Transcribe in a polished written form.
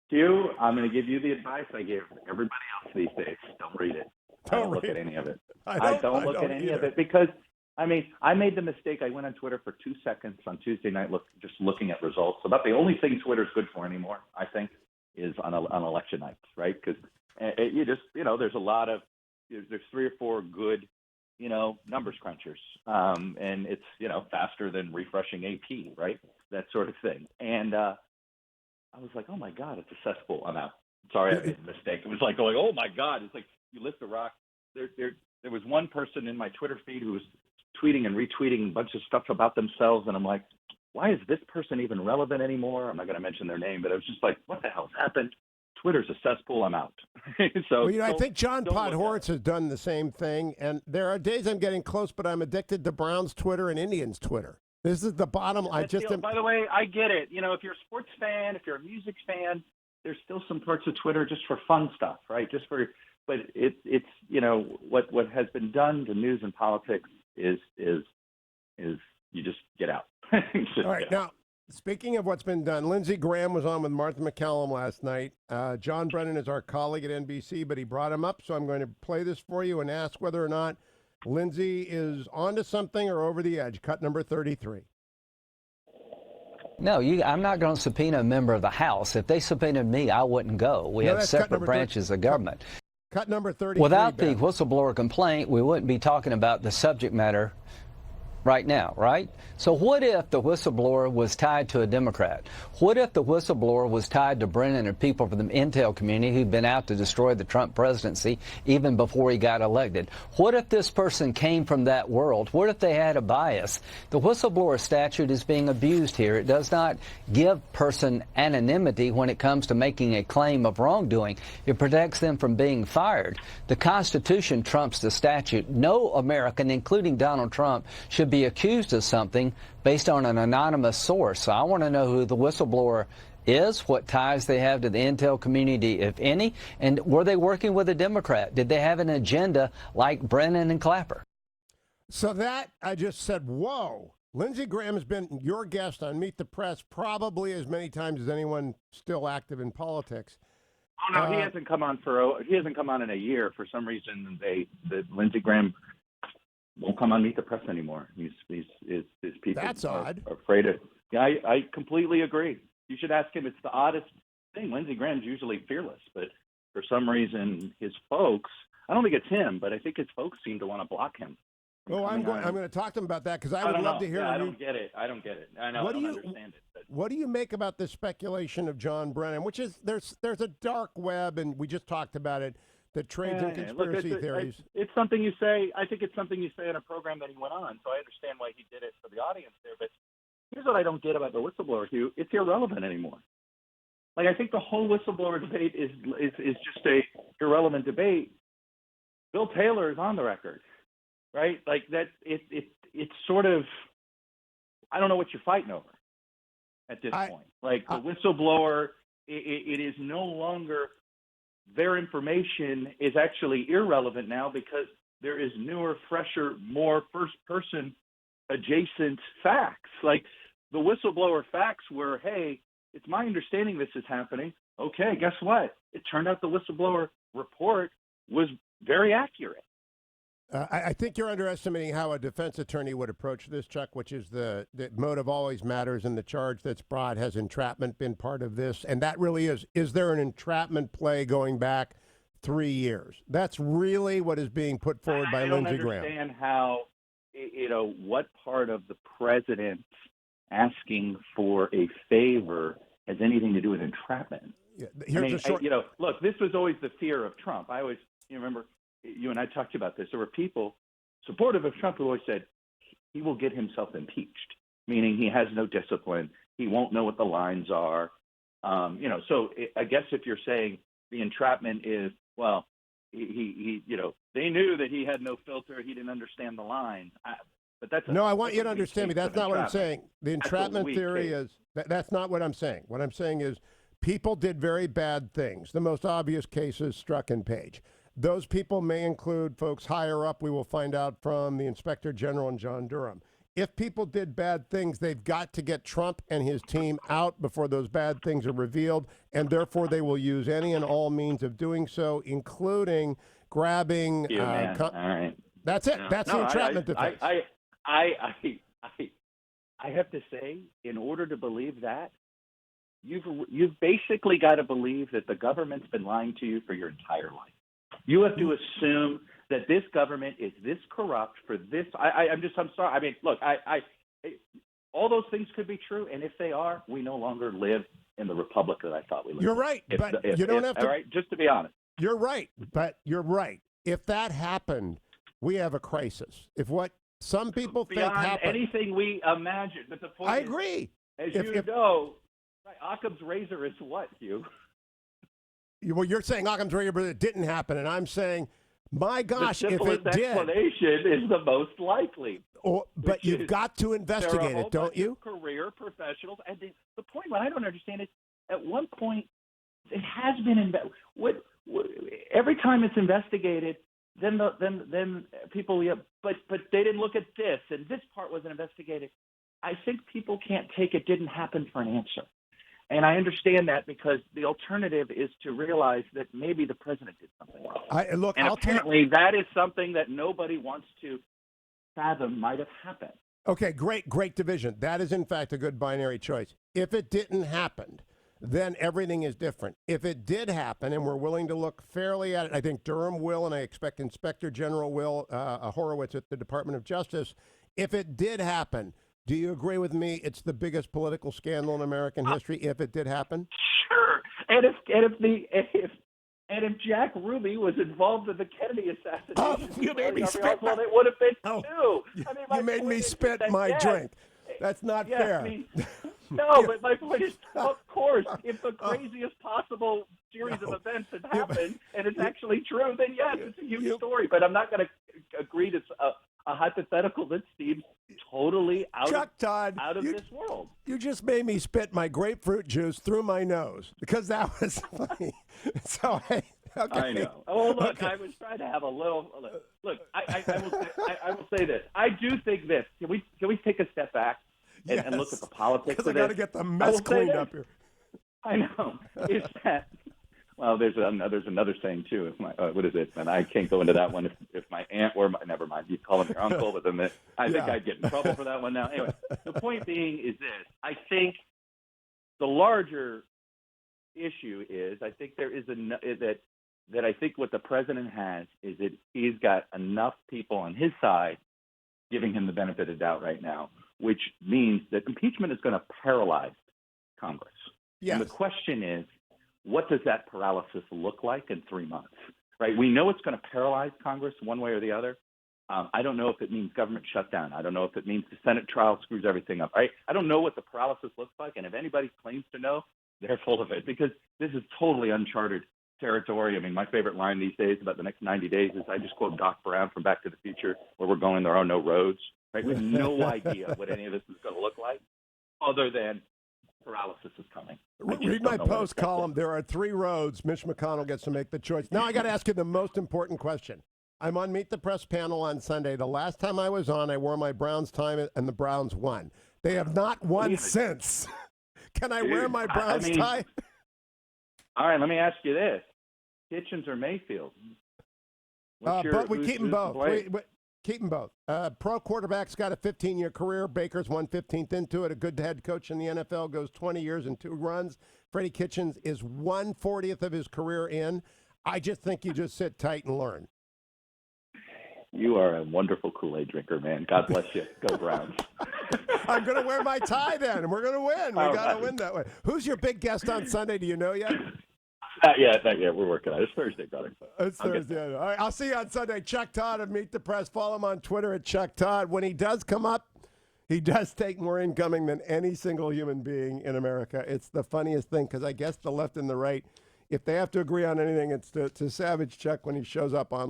Hugh, I'm going to give you the advice I give everybody else these days. Don't read it. I don't look at any of it. I don't look at any of it because, I mean, I made the mistake. I went on Twitter for 2 seconds on Tuesday night, just looking at results. About the only thing Twitter's good for anymore, I think, is on election nights, right? Because there's a lot of, there's 3 or 4 good, numbers crunchers, and it's faster than refreshing AP, right? That sort of thing. And I was like, oh my God, it's a cesspool. I'm out. Sorry, I made a mistake. It was like going, oh my God, it's like you lift a rock. There was one person in my Twitter feed who was tweeting and retweeting a bunch of stuff about themselves, and I'm like, why is this person even relevant anymore? I'm not going to mention their name, but I was just like, what the hell's happened? Twitter's a cesspool. I'm out. So, I think John Podhoretz has done the same thing, and there are days I'm getting close, but I'm addicted to Browns Twitter and Indians Twitter. This is the bottom. By the way, I get it. If you're a sports fan, if you're a music fan, there's still some parts of Twitter just for fun stuff, right? But it's what has been done to news and politics is you just get out. All right, now speaking of what's been done, Lindsey Graham was on with Martha McCallum last night. John Brennan is our colleague at NBC, but he brought him up, so I'm going to play this for you and ask whether or not Lindsey is onto something or over the edge. Cut number 33. No, I'm not going to subpoena a member of the House. If they subpoenaed me, I wouldn't go. We have separate branches of government. Cut number 33. Without the whistleblower complaint, we wouldn't be talking about the subject matter right now, right? So what if the whistleblower was tied to a Democrat? What if the whistleblower was tied to Brennan and people from the intel community who'd been out to destroy the Trump presidency even before he got elected? What if this person came from that world? What if they had a bias? The whistleblower statute is being abused here. It does not give person anonymity when it comes to making a claim of wrongdoing. It protects them from being fired. The Constitution trumps the statute. No American, including Donald Trump, should be accused of something based on an anonymous source. So I want to know who the whistleblower is, what ties they have to the intel community, if any, and were they working with a Democrat? Did they have an agenda like Brennan and Clapper? So that, I just said, whoa. Lindsey Graham has been your guest on Meet the Press probably as many times as anyone still active in politics. Oh no, he hasn't come on in a year. For some reason, Lindsey Graham won't come on Meet the Press anymore. His people That's odd. Are afraid of. Yeah, I completely agree. You should ask him. It's the oddest thing. Lindsey Graham's usually fearless, but for some reason, his folks. I don't think it's him, but I think his folks seem to want to block him. Oh, I'm going to talk to him about that because I would love to hear. I don't get it. I don't know. I don't understand it. But. What do you make about the speculation of John Brennan? Which is there's a dark web, and we just talked about it. That trades in conspiracy theories. It's something you say. I think it's something you say in a program that he went on. So I understand why he did it for the audience there. But here's what I don't get about the whistleblower, Hugh. It's irrelevant anymore. Like, I think the whole whistleblower debate is just a irrelevant debate. Bill Taylor is on the record, right? Like that. It's sort of. I don't know what you're fighting over at this point. Like the whistleblower, it is no longer. Their information is actually irrelevant now because there is newer, fresher, more first-person adjacent facts. Like the whistleblower facts were, hey, it's my understanding this is happening. Okay, guess what? It turned out the whistleblower report was very accurate. I think you're underestimating how a defense attorney would approach this, Chuck, which is the motive always matters, and the charge that's brought. Has entrapment been part of this? And that really is there an entrapment play going back 3 years? That's really what is being put forward by Lindsey Graham. I don't understand how, what part of the president asking for a favor has anything to do with entrapment. Yeah, look, this was always the fear of Trump. You remember, you and I talked about this. There were people supportive of Trump who always said he will get himself impeached, meaning he has no discipline. He won't know what the lines are. So I guess if you're saying the entrapment is, well, he they knew that he had no filter. He didn't understand the line. But that's no. I want you to understand me. That's not what I'm saying. The entrapment theory is that's not what I'm saying. What I'm saying is people did very bad things. The most obvious cases, Strzok and Page. Those people may include folks higher up. We will find out from the Inspector General and John Durham. if people did bad things, they've got to get Trump and his team out before those bad things are revealed, and therefore they will use any and all means of doing so, including grabbing. All right. That's it. No, That's the entrapment defense. I have to say, in order to believe that, you've basically got to believe that the government's been lying to you for your entire life. You have to assume that this government is this corrupt for this. I'm sorry. I mean, look, all those things could be true, and if they are, we no longer live in the republic that I thought we lived. You're right, but you don't have to. All right, just to be honest. You're right, but you're right. If that happened, we have a crisis. If what some people think happened, anything we imagine. But the point I is, agree. As you know, Occam's razor is what, Hugh? Well, you're saying Occam's razor, but it didn't happen, and I'm saying, my gosh, if it did. The explanation is the most likely. But you've got to investigate it, don't you? Career professionals, and the point what I don't understand is, at one point, it has been every time it's investigated, then people, but they didn't look at this, and this part wasn't investigated. I think people can't take it didn't happen for an answer. And I understand that because the alternative is to realize that maybe the president did something wrong. Apparently that is something that nobody wants to fathom might have happened. Okay, great division. That is, in fact, a good binary choice. If it didn't happen, then everything is different. If it did happen, and we're willing to look fairly at it, I think Durham will, and I expect Inspector General will, Horowitz at the Department of Justice, if it did happen, do you agree with me? It's the biggest political scandal in American history. If it did happen, sure. And if Jack Ruby was involved in the Kennedy assassination, you made me spit. Well, it would have been too. I mean, you made me spit my drink. That's not fair. I mean, no, but my point is, of course, if the craziest possible series of events had happened and it's actually true, then yes, it's a huge story. But I'm not going to agree to a hypothetical that seems totally out of this world. You just made me spit my grapefruit juice through my nose because that was funny. So I know. Oh, look, I was trying to have a little. Look, I will say this. I do think this. Can we take a step back and look at the politics of this? Because I got to get the mess cleaned up here. I know. Is that? Well, there's another saying too. If what is it? And I can't go into that one. If my aunt or never mind, you call him your uncle, but then I think I'd get in trouble for that one now. Anyway, the point being is this: I think the larger issue is I think there is that I think what the president has is that he's got enough people on his side giving him the benefit of doubt right now, which means that impeachment is going to paralyze Congress. Yes. And the question is, what does that paralysis look like in 3 months? Right? We know it's going to paralyze Congress one way or the other. I don't know if it means government shutdown. I don't know if it means the Senate trial screws everything up. I don't know what the paralysis looks like, and if anybody claims to know, they're full of it because this is totally uncharted territory. I mean, my favorite line these days about the next 90 days is I just quote Doc Brown from Back to the Future, where we're going, there are no roads. Right? We have no idea what any of this is going to look like other than paralysis is coming. Read my post column. There are 3 roads. Mitch McConnell gets to make the choice. Now I got to ask you the most important question. I'm on Meet the Press panel on Sunday. The last time I was on, I wore my Browns tie, and the Browns won. They have not won since. Can I wear my Browns tie? All right, let me ask you this. Kitchens or Mayfield? But we keep them both. Keep them both. Pro quarterback's got a 15-year career. Baker's won 15th into it. A good head coach in the NFL goes 20 years and 2 runs. Freddie Kitchens is 1/40th of his career in. I just think you just sit tight and learn. You are a wonderful Kool-Aid drinker, man. God bless you. Go Browns. I'm going to wear my tie then, and we're going to win. We got to win that way. Who's your big guest on Sunday? Do you know yet? Not yet. We're working on it. It's Thursday, brother. It's Thursday. All right, I'll see you on Sunday. Chuck Todd of Meet the Press. Follow him on Twitter at Chuck Todd. When he does come up, he does take more incoming than any single human being in America. It's the funniest thing because I guess the left and the right, if they have to agree on anything, it's to savage Chuck when he shows up online.